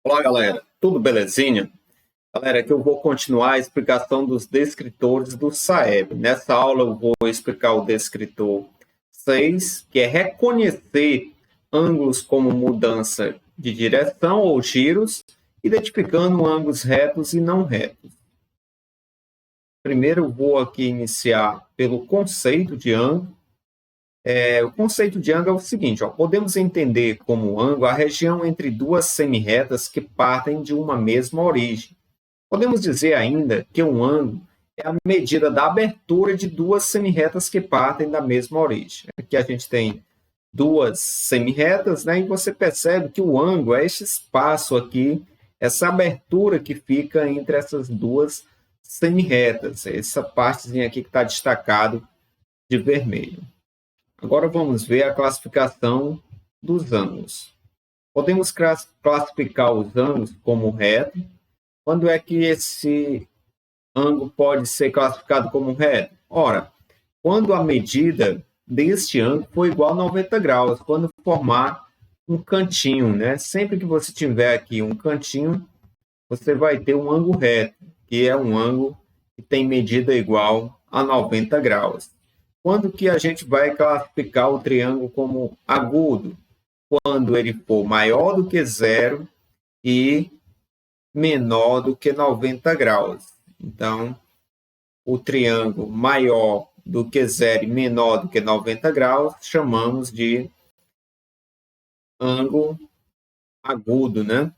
Olá, galera. Tudo belezinha? Galera, aqui eu vou continuar a explicação dos descritores do SAEB. Nessa aula eu vou explicar o descritor 6, que é reconhecer ângulos como mudança de direção ou giros, identificando ângulos retos e não retos. Primeiro eu vou aqui iniciar pelo conceito de ângulo. O conceito de ângulo é o seguinte, podemos entender como ângulo a região entre duas semirretas que partem de uma mesma origem. Podemos dizer ainda que um ângulo é a medida da abertura de duas semirretas que partem da mesma origem. Aqui a gente tem duas semirretas, né? E você percebe que o ângulo é esse espaço aqui, essa abertura que fica entre essas duas semirretas, essa partezinha aqui que está destacado de vermelho. Agora vamos ver a classificação dos ângulos. Podemos classificar os ângulos como reto. Quando é que esse ângulo pode ser classificado como reto? Ora, quando a medida deste ângulo for igual a 90 graus, quando formar um cantinho, né? Sempre que você tiver aqui um cantinho, você vai ter um ângulo reto, que é um ângulo que tem medida igual a 90 graus. Quando que a gente vai classificar o triângulo como agudo? Quando ele for maior do que zero e menor do que 90 graus. Então, o triângulo maior do que zero e menor do que 90 graus, chamamos de ângulo agudo, né?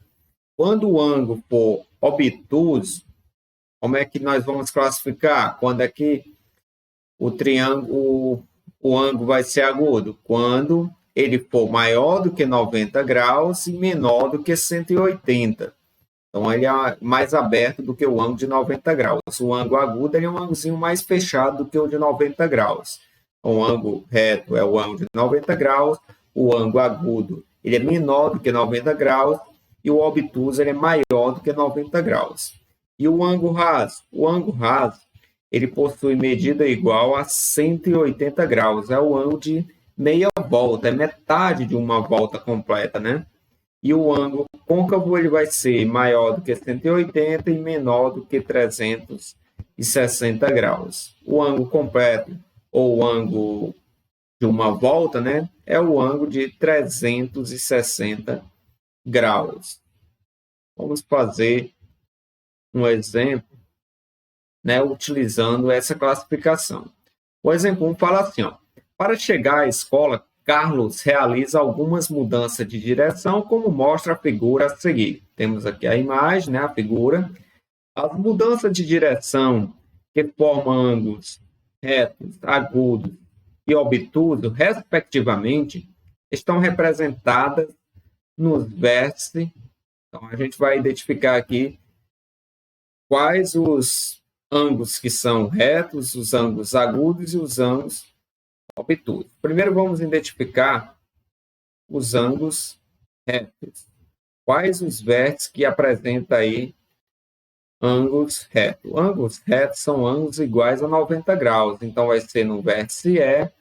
Quando o ângulo for obtuso, como é que nós vamos classificar? Quando é que o ângulo vai ser agudo? Quando ele for maior do que 90 graus e menor do que 180. Então, ele é mais aberto do que o ângulo de 90 graus. O ângulo agudo é um ângulozinho mais fechado do que o de 90 graus. O ângulo reto é o ângulo de 90 graus, o ângulo agudo ele é menor do que 90 graus e o obtuso ele é maior do que 90 graus. E o ângulo raso? O ângulo raso ele possui medida igual a 180 graus. É o ângulo de meia volta, é metade de uma volta completa, né? E o ângulo côncavo ele vai ser maior do que 180 e menor do que 360 graus. O ângulo completo, ou o ângulo de uma volta, né, é o ângulo de 360 graus. Vamos fazer um exemplo, né, utilizando essa classificação. O exemplo 1 fala assim, para chegar à escola, Carlos realiza algumas mudanças de direção, como mostra a figura a seguir. Temos aqui a imagem, né, a figura. As mudanças de direção que formam ângulos retos, agudos e obtusos, respectivamente, estão representadas nos vértices. Então, a gente vai identificar aqui quais os ângulos que são retos, os ângulos agudos e os ângulos obtusos. Primeiro vamos identificar os ângulos retos. Quais os vértices que apresentam aí ângulos retos? Ângulos retos são ângulos iguais a 90 graus. Então, vai ser no vértice E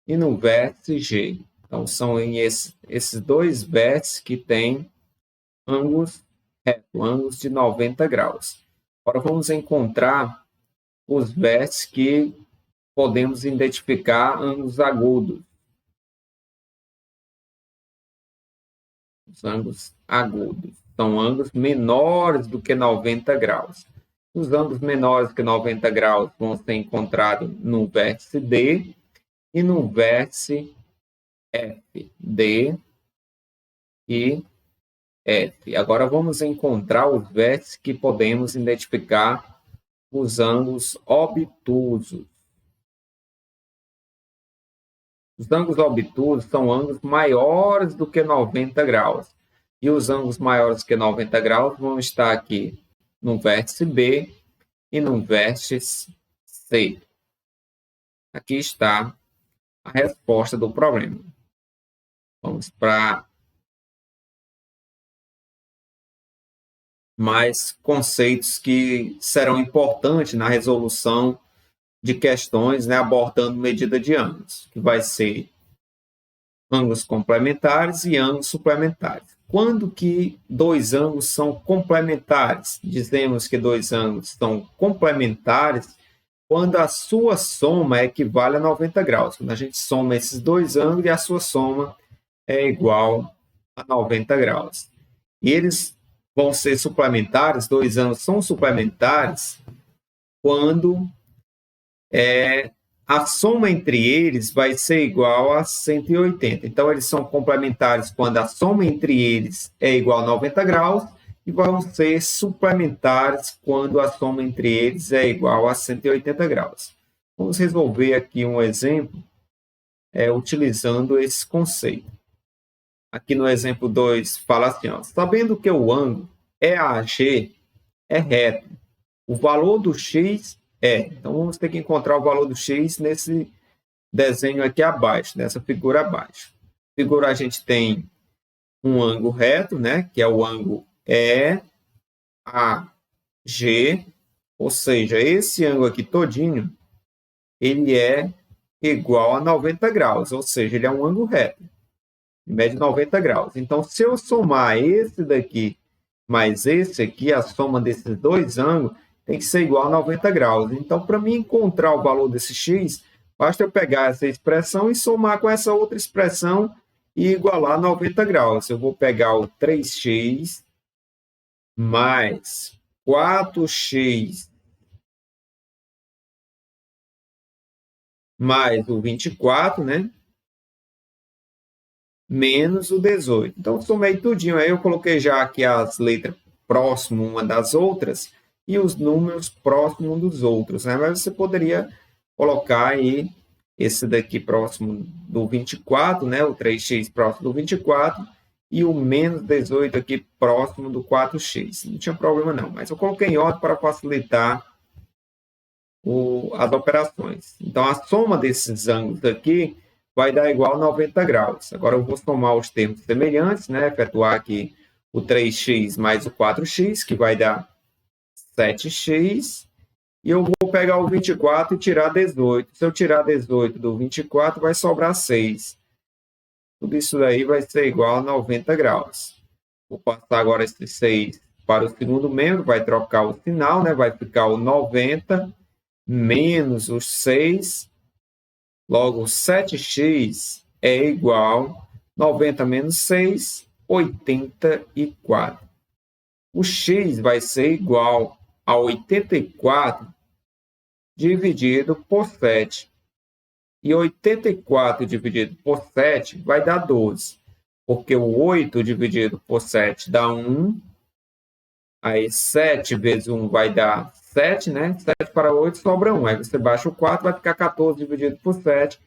e no vértice G. Então, são esses dois vértices que têm ângulos retos, ângulos de 90 graus. Agora, vamos encontrar os vértices que podemos identificar ângulos agudos. Os ângulos agudos são ângulos menores do que 90 graus. Os ângulos menores que 90 graus vão ser encontrados no vértice D e no vértice F. D e F. Agora vamos encontrar os vértices que podemos identificar os ângulos obtusos. Os ângulos obtusos são ângulos maiores do que 90 graus. E os ângulos maiores que 90 graus vão estar aqui no vértice B e no vértice C. Aqui está a resposta do problema. Vamos para mais conceitos que serão importantes na resolução de questões, né, abordando medida de ângulos, que vai ser ângulos complementares e ângulos suplementares. Quando que dois ângulos são complementares? Dizemos que dois ângulos são complementares quando a sua soma equivale a 90 graus. Quando a gente soma esses dois ângulos e a sua soma é igual a 90 graus. E eles vão ser suplementares, dois ângulos são suplementares quando a soma entre eles vai ser igual a 180. Então, eles são complementares quando a soma entre eles é igual a 90 graus e vão ser suplementares quando a soma entre eles é igual a 180 graus. Vamos resolver aqui um exemplo utilizando esse conceito. Aqui no exemplo 2, fala assim, ó, sabendo que o ângulo EAG é reto, o valor do x então, vamos ter que encontrar o valor do x nesse desenho aqui abaixo, nessa figura abaixo. Na figura a gente tem um ângulo reto, né, que é o ângulo EAG, ou seja, esse ângulo aqui todinho, ele é igual a 90 graus, ou seja, ele é um ângulo reto, em média 90 graus. Então, se eu somar esse daqui mais esse aqui, a soma desses dois ângulos, tem que ser igual a 90 graus. Então, para mim encontrar o valor desse x, basta eu pegar essa expressão e somar com essa outra expressão e igualar 90 graus. Eu vou pegar o 3x mais 4x mais o 24, né? Menos o 18. Então, somei tudinho. Aí eu coloquei já aqui as letras próximas uma das outras e os números próximos um dos outros, né? Mas você poderia colocar aí esse daqui próximo do 24, né? O 3x próximo do 24 e o menos 18 aqui próximo do 4x. Não tinha problema não, mas eu coloquei em ordem para facilitar as operações. Então, a soma desses ângulos aqui vai dar igual a 90 graus. Agora, eu vou somar os termos semelhantes, né? Efetuar aqui o 3x mais o 4x, que vai dar 7x, e eu vou pegar o 24 e tirar 18. Se eu tirar 18 do 24, vai sobrar 6. Tudo isso daí vai ser igual a 90 graus. Vou passar agora esse 6 para o segundo membro, vai trocar o sinal, né? Vai ficar o 90 menos os 6. Logo, 7x é igual a 90 menos 6, 84. O x vai ser igual a 84 dividido por 7. E 84 dividido por 7 vai dar 12. Porque o 8 dividido por 7 dá 1. Aí 7 vezes 1 vai dar 7, né? 7 para 8 sobra 1. Aí você baixa o 4, vai ficar 14 dividido por 7,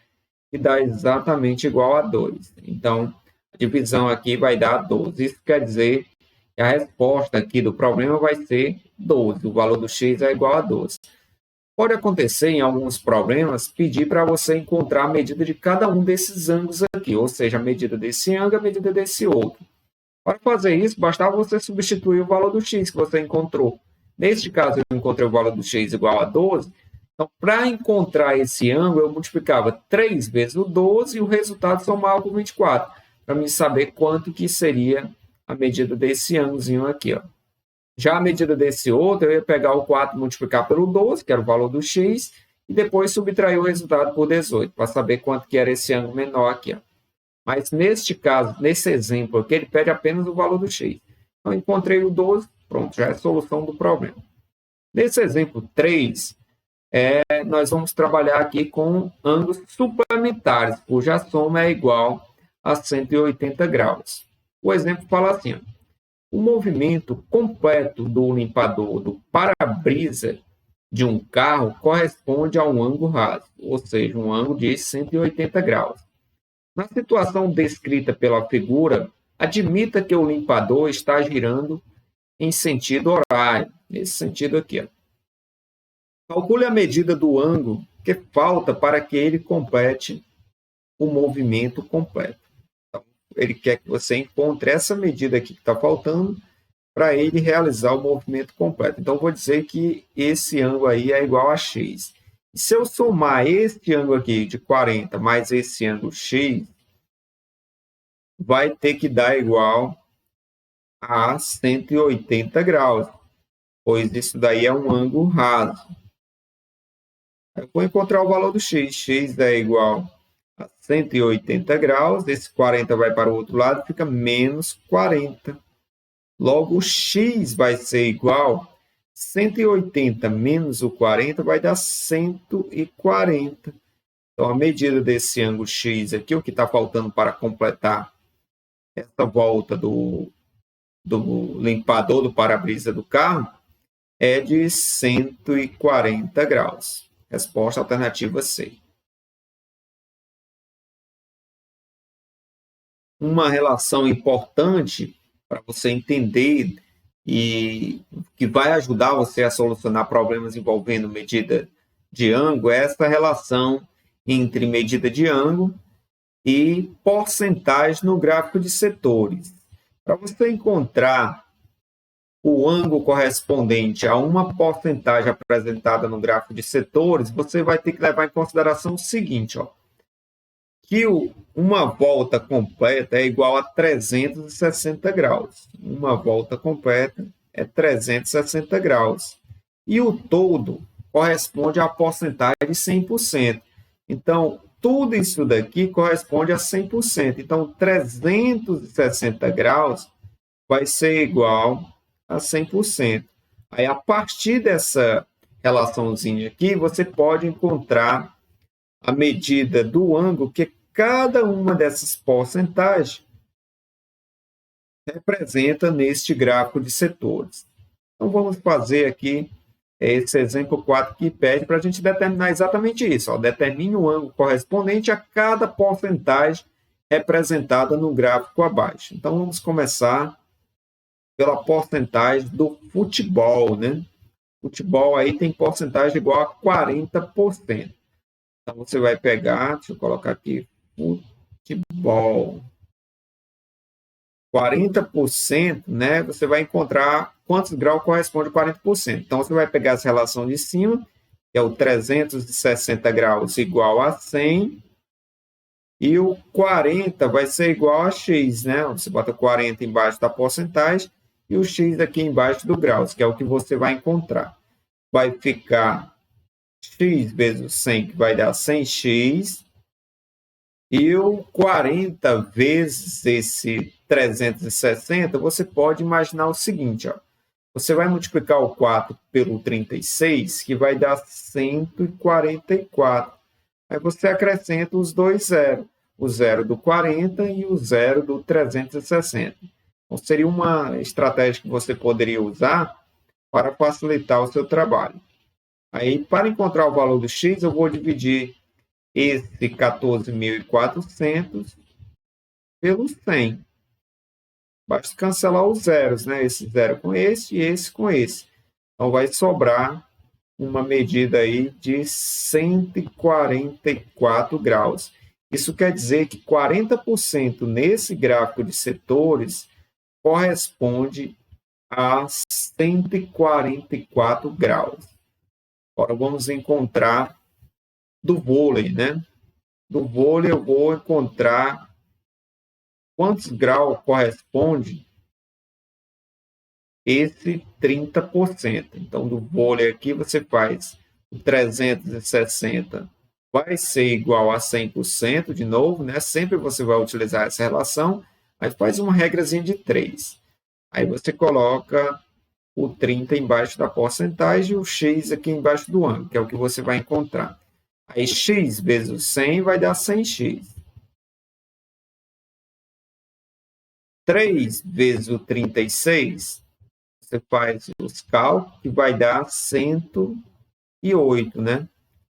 que dá exatamente igual a 2. Então, a divisão aqui vai dar 12. Isso quer dizer que a resposta aqui do problema vai ser 12. O valor do x é igual a 12. Pode acontecer em alguns problemas pedir para você encontrar a medida de cada um desses ângulos aqui, ou seja, a medida desse ângulo e a medida desse outro. Para fazer isso, bastava você substituir o valor do x que você encontrou. Neste caso, eu encontrei o valor do x igual a 12. Então, para encontrar esse ângulo, eu multiplicava 3 vezes o 12 e o resultado somava com 24, para mim saber quanto que seria a medida desse ângulozinho aqui, ó. Já a medida desse outro, eu ia pegar o 4 e multiplicar pelo 12, que era o valor do x, e depois subtrair o resultado por 18, para saber quanto que era esse ângulo menor aqui, ó. Mas neste caso, nesse exemplo aqui, ele pede apenas o valor do x. Então, encontrei o 12, pronto, já é a solução do problema. Nesse exemplo 3, nós vamos trabalhar aqui com ângulos suplementares, cuja soma é igual a 180 graus. O exemplo fala assim, ó, o movimento completo do limpador do para-brisa de um carro corresponde a um ângulo raso, ou seja, um ângulo de 180 graus. Na situação descrita pela figura, admita que o limpador está girando em sentido horário, nesse sentido aqui, ó. Calcule a medida do ângulo que falta para que ele complete o movimento completo. Então, ele quer que você encontre essa medida aqui que está faltando para ele realizar o movimento completo. Então, vou dizer que esse ângulo aí é igual a x. E se eu somar esse ângulo aqui de 40 mais esse ângulo x, vai ter que dar igual a 180 graus, pois isso daí é um ângulo raso. Eu vou encontrar o valor do x. X é igual a 180 graus. Esse 40 vai para o outro lado, fica menos 40. Logo, o x vai ser igual a 180 menos o 40 vai dar 140. Então, a medida desse ângulo x aqui, o que está faltando para completar essa volta do limpador do para-brisa do carro, é de 140 graus. Resposta alternativa C. Uma relação importante para você entender e que vai ajudar você a solucionar problemas envolvendo medida de ângulo é essa relação entre medida de ângulo e porcentagem no gráfico de setores. Para você encontrar o ângulo correspondente a uma porcentagem apresentada no gráfico de setores, você vai ter que levar em consideração o seguinte, que uma volta completa é igual a 360 graus. Uma volta completa é 360 graus. E o todo corresponde à porcentagem de 100%. Então, tudo isso daqui corresponde a 100%. Então, 360 graus vai ser igual a 100%. Aí, a partir dessa relaçãozinha aqui, você pode encontrar a medida do ângulo que cada uma dessas porcentagens representa neste gráfico de setores. Então, vamos fazer aqui esse exemplo 4 que pede para a gente determinar exatamente isso. Determine o ângulo correspondente a cada porcentagem representada no gráfico abaixo. Então, vamos começar pela porcentagem do futebol, né? Futebol aí tem porcentagem igual a 40%. Então, você vai pegar, deixa eu colocar aqui, futebol. 40%, né? Você vai encontrar quantos graus corresponde a 40%. Então, você vai pegar essa relação de cima, que é o 360 graus igual a 100, e o 40 vai ser igual a x, né? Você bota 40 embaixo da porcentagem e o x aqui embaixo do graus, que é o que você vai encontrar. Vai ficar x vezes 100, que vai dar 100x, e o 40 vezes esse 360, você pode imaginar o seguinte, você vai multiplicar o 4 pelo 36, que vai dar 144. Aí você acrescenta os dois zeros, o zero do 40 e o zero do 360. Então, seria uma estratégia que você poderia usar para facilitar o seu trabalho. Aí, para encontrar o valor do x, eu vou dividir esse 14.400 pelo 100. Basta cancelar os zeros, né? Esse zero com esse e esse com esse. Então, vai sobrar uma medida aí de 144 graus. Isso quer dizer que 40% nesse gráfico de setores corresponde a 144 graus. Agora, vamos encontrar do vôlei, né? Do vôlei eu vou encontrar quantos graus corresponde esse 30%. Então, do vôlei aqui você faz o 360 vai ser igual a 100% de novo, né? Sempre você vai utilizar essa relação, mas faz uma regrazinha de 3. Aí você coloca o 30 embaixo da porcentagem e o x aqui embaixo do ângulo, que é o que você vai encontrar. Aí x vezes o 100 vai dar 100x. 3 vezes o 36, você faz os cálculos e vai dar 108, né?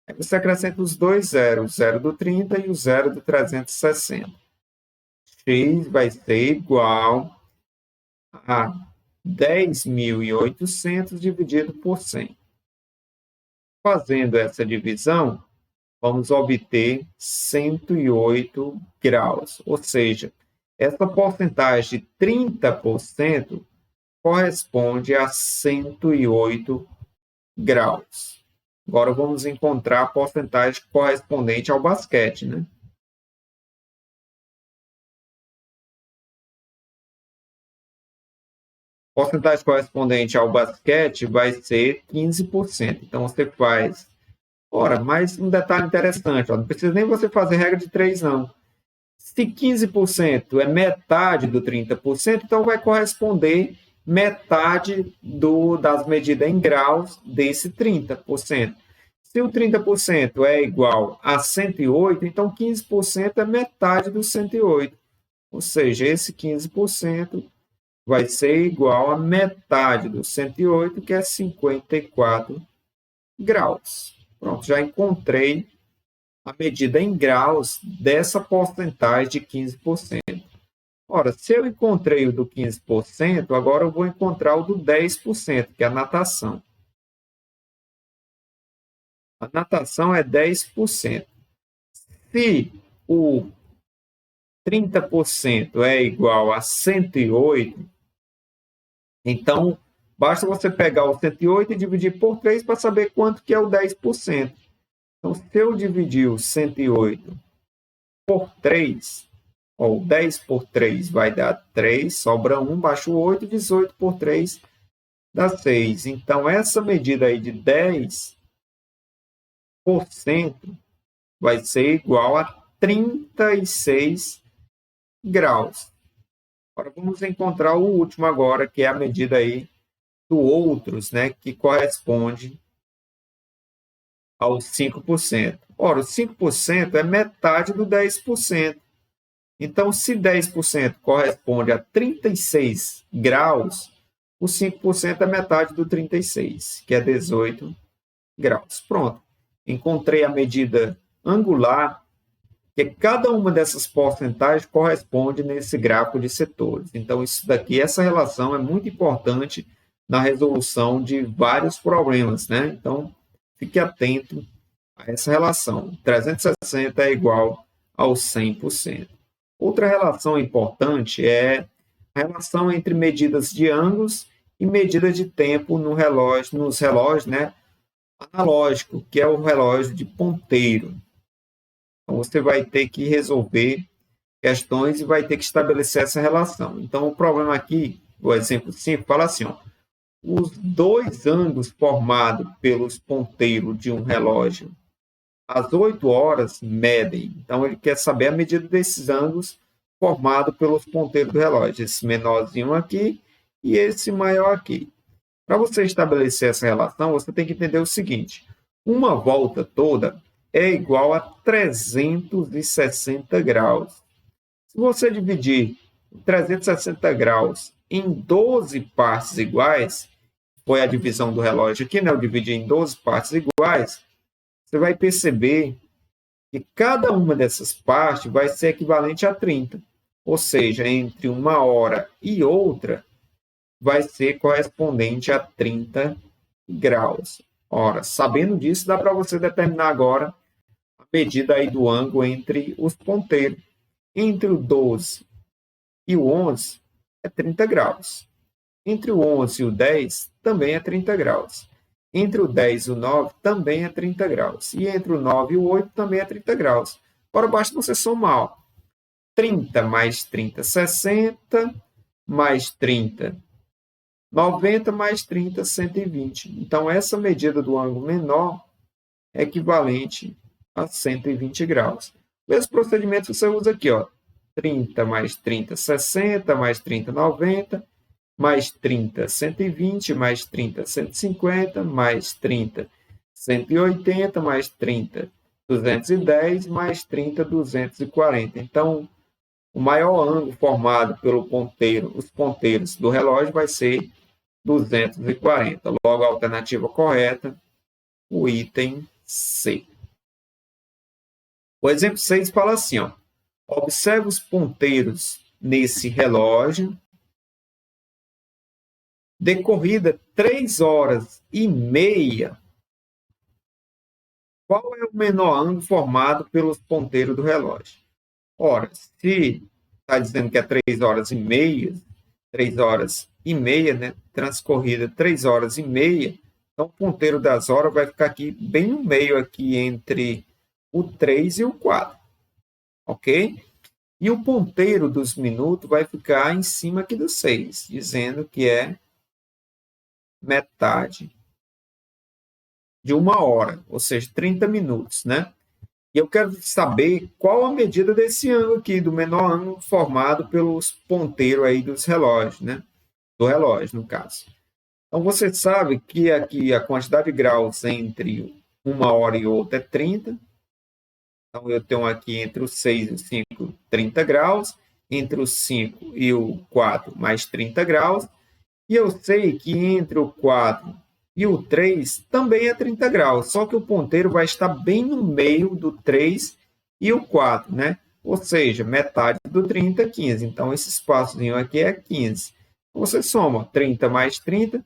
Aí você acrescenta os dois zeros, o zero do 30 e o zero do 360. X vai ser igual a 10.800 dividido por 100. Fazendo essa divisão, vamos obter 108 graus, ou seja, essa porcentagem de 30% corresponde a 108 graus. Agora vamos encontrar a porcentagem correspondente ao basquete, né? Porcentagem correspondente ao basquete vai ser 15%. Então, você faz... Ora, mais um detalhe interessante, ó, não precisa nem você fazer regra de 3, não. Se 15% é metade do 30%, então vai corresponder metade das medidas em graus desse 30%. Se o 30% é igual a 108, então 15% é metade do 108. Ou seja, esse 15% vai ser igual a metade do 108, que é 54 graus. Pronto, já encontrei a medida em graus dessa porcentagem de 15%. Ora, se eu encontrei o do 15%, agora eu vou encontrar o do 10%, que é a natação. A natação é 10%. Se o 30% é igual a 108, então basta você pegar o 108 e dividir por 3 para saber quanto que é o 10%. Então, se eu dividir o 108 por 3, ou 10 por 3 vai dar 3, sobra 1, baixa o 8, 18 por 3 dá 6. Então, essa medida aí de 10% vai ser igual a 36 graus. Agora, vamos encontrar o último agora, que é a medida aí do outros, né, que corresponde aos 5%. Ora, o 5% é metade do 10%. Então, se 10% corresponde a 36 graus, o 5% é metade do 36, que é 18 graus. Pronto. Encontrei a medida angular, que cada uma dessas porcentagens corresponde nesse gráfico de setores. Então, isso daqui, essa relação é muito importante na resolução de vários problemas, né? Então, fique atento a essa relação. 360 é igual ao 100%. Outra relação importante é a relação entre medidas de ângulos e medidas de tempo no relógio, nos relógios, né, analógico, que é o relógio de ponteiro. Então, você vai ter que resolver questões e vai ter que estabelecer essa relação. Então, o problema aqui, o exemplo 5, fala assim, ó, os dois ângulos formados pelos ponteiros de um relógio às 8 horas medem. Então, ele quer saber a medida desses ângulos formados pelos ponteiros do relógio. Esse menorzinho aqui e esse maior aqui. Para você estabelecer essa relação, você tem que entender o seguinte. Uma volta toda é igual a 360 graus. Se você dividir 360 graus em 12 partes iguais, foi a divisão do relógio aqui, né? Eu dividi em 12 partes iguais, você vai perceber que cada uma dessas partes vai ser equivalente a 30. Ou seja, entre uma hora e outra, vai ser correspondente a 30 graus. Ora, sabendo disso, dá para você determinar agora a medida aí do ângulo entre os ponteiros. Entre o 12 e o 11 é 30 graus. Entre o 11 e o 10 também é 30 graus. Entre o 10 e o 9 também é 30 graus. E entre o 9 e o 8 também é 30 graus. Agora basta você somar. 30 mais 30, 60, mais 30, 90, mais 30, 120. Então, essa medida do ângulo menor é equivalente a 120 graus. Mesmo procedimento que você usa aqui, ó. 30 mais 30, 60, mais 30, 90, mais 30, 120, mais 30, 150, mais 30, 180, mais 30, 210, mais 30, 240. Então, o maior ângulo formado pelo ponteiro, os ponteiros do relógio vai ser 240. Logo, a alternativa correta, o item C. O exemplo 6 fala assim, ó, observe os ponteiros nesse relógio. Decorrida 3 horas e meia, qual é o menor ângulo formado pelos ponteiros do relógio? Ora, se está dizendo que é 3 horas e meia, né? Transcorrida 3 horas e meia, então o ponteiro das horas vai ficar aqui bem no meio aqui entre o 3 e o 4. Ok? E o ponteiro dos minutos vai ficar em cima aqui do 6, dizendo que é metade de 1 hora, ou seja, 30 minutos, né? E eu quero saber qual a medida desse ângulo aqui, do menor ângulo formado pelos ponteiros aí dos relógios, né? Do relógio, no caso. Então, você sabe que aqui a quantidade de graus entre 1 hora e outra é 30. Então, eu tenho aqui entre o 6 e o 5, 30 graus. Entre o 5 e o 4, mais 30 graus. E eu sei que entre o 4 e o 3 também é 30 graus. Só que o ponteiro vai estar bem no meio do 3 e o 4, né? Ou seja, metade do 30 é 15. Então, esse espaçozinho aqui é 15. Você soma 30 mais 30,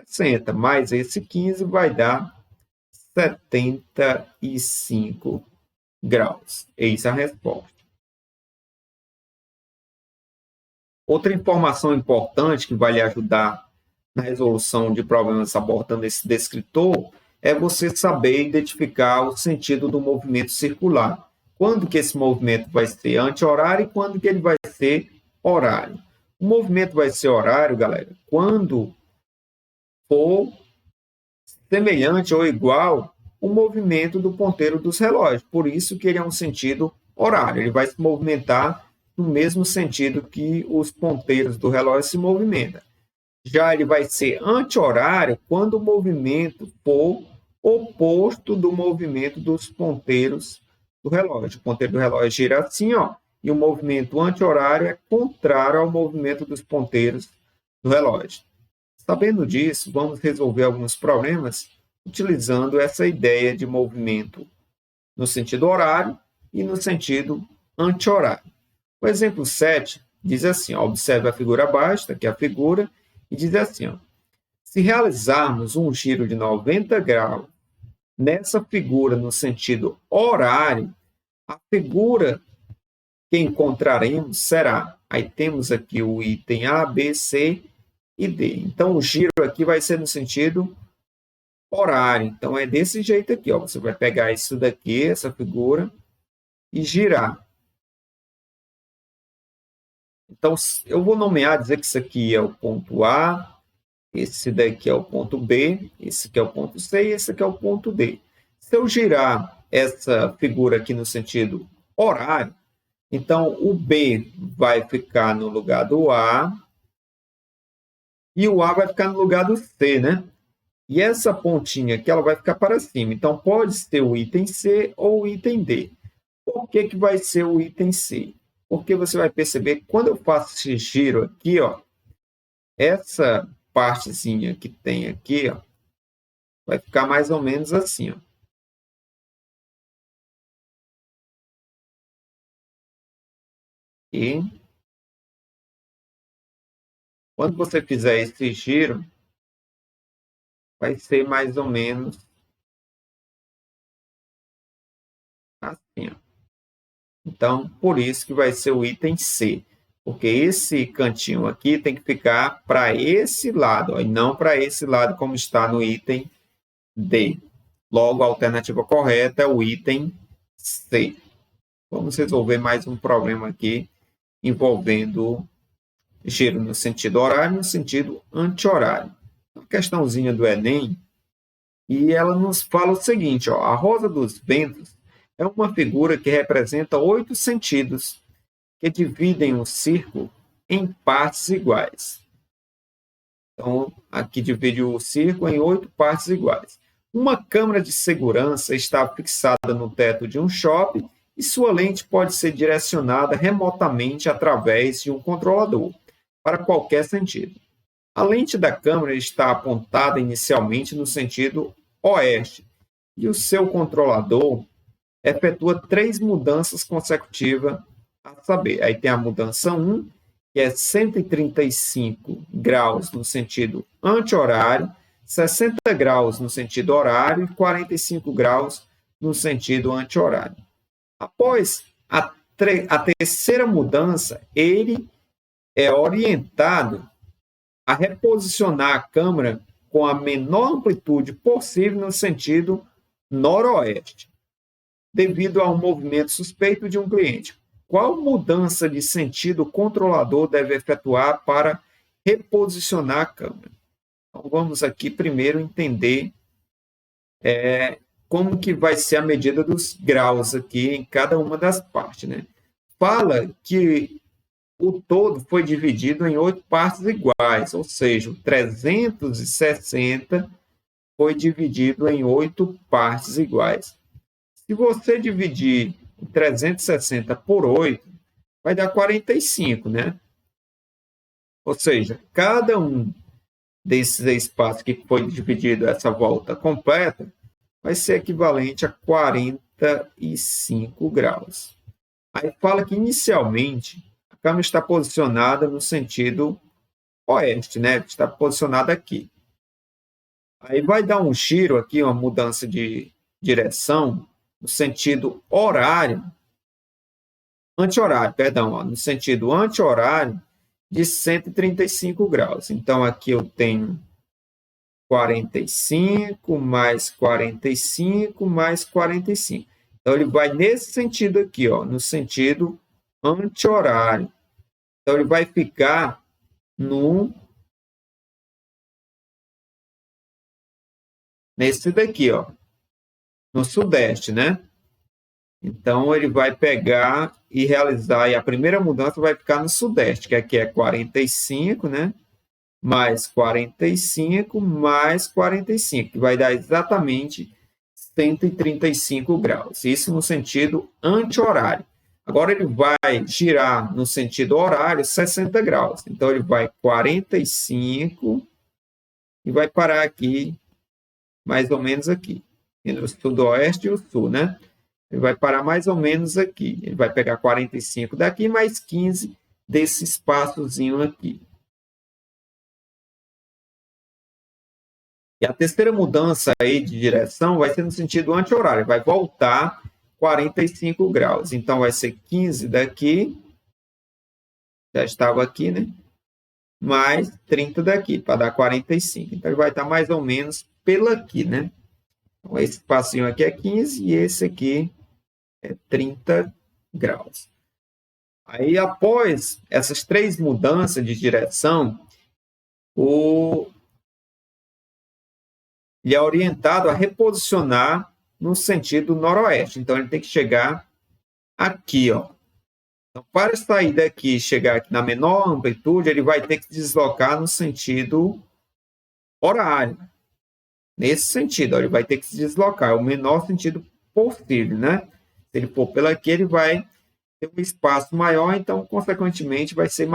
60. Mais esse 15 vai dar 75 graus. Eis a resposta. Outra informação importante que vai lhe ajudar na resolução de problemas abordando esse descritor é você saber identificar o sentido do movimento circular. Quando que esse movimento vai ser anti-horário e quando que ele vai ser horário. O movimento vai ser horário, galera, quando for semelhante ou igual o movimento do ponteiro dos relógios. Por isso que ele é um sentido horário. Ele vai se movimentar no mesmo sentido que os ponteiros do relógio se movimentam. Já ele vai ser anti-horário quando o movimento for oposto do movimento dos ponteiros do relógio. O ponteiro do relógio gira assim, ó, e o movimento anti-horário é contrário ao movimento dos ponteiros do relógio. Sabendo disso, vamos resolver alguns problemas utilizando essa ideia de movimento no sentido horário e no sentido anti-horário. O exemplo 7 diz assim, ó, observe a figura abaixo, aqui a figura, e diz assim, ó, se realizarmos um giro de 90 graus nessa figura no sentido horário, a figura que encontraremos será, aí temos aqui o item A, B, C e D. Então, o giro aqui vai ser no sentido horário. Então, é desse jeito aqui, ó, você vai pegar isso daqui, essa figura, e girar. Então, eu vou nomear, dizer que isso aqui é o ponto A, esse daqui é o ponto B, esse aqui é o ponto C e esse aqui é o ponto D. Se eu girar essa figura aqui no sentido horário, então o B vai ficar no lugar do A e o A vai ficar no lugar do C, né? E essa pontinha aqui ela vai ficar para cima. Então, pode ser o item C ou o item D. Por que que vai ser o item C? Porque você vai perceber que quando eu faço esse giro aqui, ó, essa partezinha que tem aqui, ó, vai ficar mais ou menos assim, ó. E quando você fizer esse giro, vai ser mais ou menos assim, ó. Então, por isso que vai ser o item C. Porque esse cantinho aqui tem que ficar para esse lado, ó, e não para esse lado como está no item D. Logo, a alternativa correta é o item C. Vamos resolver mais um problema aqui envolvendo giro no sentido horário e no sentido anti-horário. Uma questãozinha do Enem, e ela nos fala o seguinte, ó, a rosa dos ventos é uma figura que representa 8 sentidos que dividem o círculo em partes iguais. Então, aqui divide o círculo em 8 partes iguais. Uma câmera de segurança está fixada no teto de um shopping e sua lente pode ser direcionada remotamente através de um controlador, para qualquer sentido. A lente da câmera está apontada inicialmente no sentido oeste e o seu controlador efetua 3 mudanças consecutivas, a saber, aí tem a mudança 1, que é 135 graus no sentido anti-horário, 60 graus no sentido horário e 45 graus no sentido anti-horário. Após a terceira mudança, ele é orientado a reposicionar a câmera com a menor amplitude possível no sentido noroeste, devido a um movimento suspeito de um cliente. qual mudança de sentido o controlador deve efetuar para reposicionar a câmera? Então, vamos aqui primeiro entender como que vai ser a medida dos graus aqui em cada uma das partes, né? Fala que o todo foi dividido em 8 partes iguais, ou seja, o 360 foi dividido em 8 partes iguais. Se você dividir o 360 por 8, vai dar 45, né? Ou seja, cada um desses espaços que foi dividido essa volta completa vai ser equivalente a 45 graus. Aí fala que inicialmente a câmera está posicionada no sentido oeste, né? Está posicionada aqui. Aí vai dar um giro aqui, uma mudança de direção no sentido horário, anti-horário, perdão, ó, no sentido anti-horário de 135 graus. Então, aqui eu tenho 45 mais 45 mais 45. Então, ele vai nesse sentido aqui, ó, no sentido anti-horário. Então, ele vai ficar nesse daqui, ó, no sudeste, né? Então, ele vai pegar e realizar, e a primeira mudança vai ficar no sudeste, que aqui é 45, né? Mais 45, mais 45, que vai dar exatamente 135 graus. Isso no sentido anti-horário. Agora, ele vai girar no sentido horário 60 graus. Então, ele vai 45 e vai parar aqui, mais ou menos aqui, entre o sudoeste e o sul, né? Ele vai parar mais ou menos aqui. Ele vai pegar 45 daqui, mais 15 desse espaçozinho aqui. E a terceira mudança aí de direção vai ser no sentido anti-horário. Vai voltar 45 graus. Então, vai ser 15 daqui. Já estava aqui, né? Mais 30 daqui, para dar 45. Então, ele vai estar mais ou menos pelo aqui, né? Então, esse passinho aqui é 15 e esse aqui é 30 graus. Aí, após essas 3 mudanças de direção, ele é orientado a reposicionar no sentido noroeste. Então, ele tem que chegar aqui, ó. Então, para sair daqui e chegar aqui na menor amplitude, ele vai ter que deslocar no sentido horário. Nesse sentido, ó, ele vai ter que se deslocar. É o menor sentido possível, né? Se ele for pelo aqui, ele vai ter um espaço maior, então, consequentemente, vai ser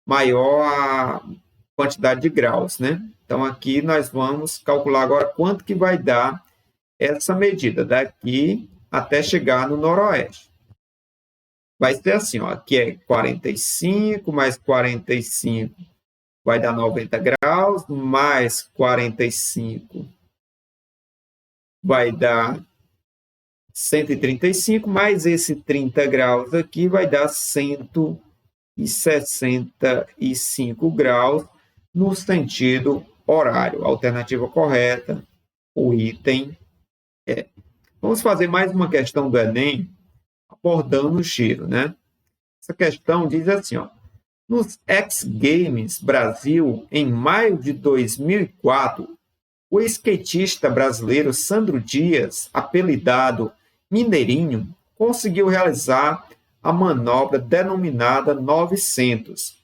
maior a quantidade de graus, né? Então, aqui nós vamos calcular agora quanto que vai dar essa medida daqui até chegar no noroeste. Vai ser assim, ó, aqui é 45 mais 45 vai dar 90 graus, mais 45 vai dar 135, mais esse 30 graus aqui vai dar 165 graus no sentido horário. A alternativa correta, o item é. Vamos fazer mais uma questão do Enem, abordando o giro, né? Essa questão diz assim, ó. Nos X Games Brasil, em maio de 2004, o skatista brasileiro Sandro Dias, apelidado Mineirinho, conseguiu realizar a manobra denominada 900,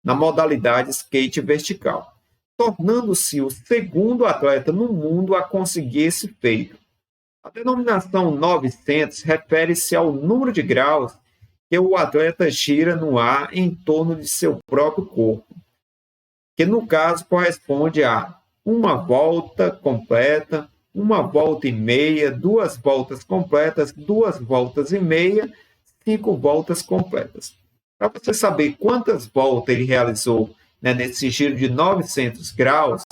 na modalidade skate vertical, tornando-se o segundo atleta no mundo a conseguir esse feito. A denominação 900 refere-se ao número de graus que o atleta gira no ar em torno de seu próprio corpo, que no caso corresponde a uma volta completa, uma volta e meia, 2 voltas completas, 2 voltas e meia, 5 voltas completas. Para você saber quantas voltas ele realizou, né, nesse giro de 900 graus,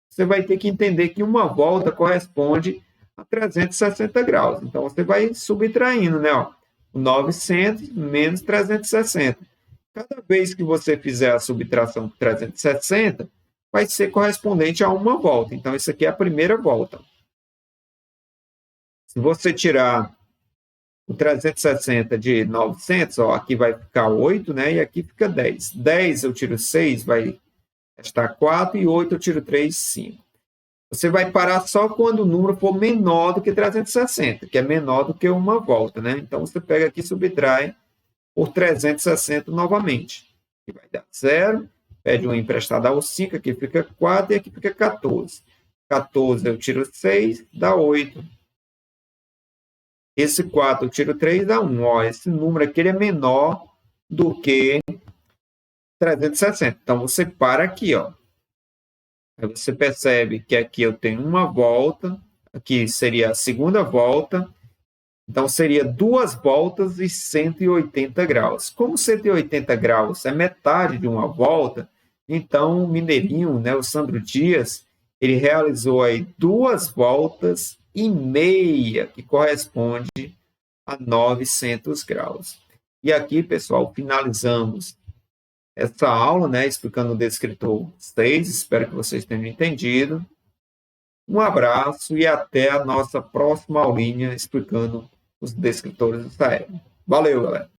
você vai ter que entender que uma volta corresponde a 360 graus. Então, você vai subtraindo, né? Ó, 900 menos 360. Cada vez que você fizer a subtração de 360, vai ser correspondente a uma volta. Então, isso aqui é a primeira volta. Se você tirar O 360 de 900, ó, aqui vai ficar 8, né? E aqui fica 10. 10 eu tiro 6, vai restar 4. E 8 eu tiro 3, 5. Você vai parar só quando o número for menor do que 360, que é menor do que uma volta, né? Então, você pega aqui e subtrai por 360 novamente. Aqui vai dar 0. Pede uma emprestada ao 5, aqui fica 4 e aqui fica 14. 14 eu tiro 6, dá 8. Esse 4 eu tiro 3, dá 1. Ó, esse número aqui ele é menor do que 360. Então, você para aqui, ó. Aí você percebe que aqui eu tenho uma volta, aqui seria a segunda volta, então seria 2 voltas e 180 graus. Como 180 graus é metade de uma volta, então o mineirinho, né, o Sandro Dias, ele realizou aí 2 voltas e meia, que corresponde a 900 graus. E aqui, pessoal, finalizamos essa aula, né, explicando o descritor 6. Espero que vocês tenham entendido. Um abraço e até a nossa próxima aulinha explicando os descritores do SAEB. Valeu, galera!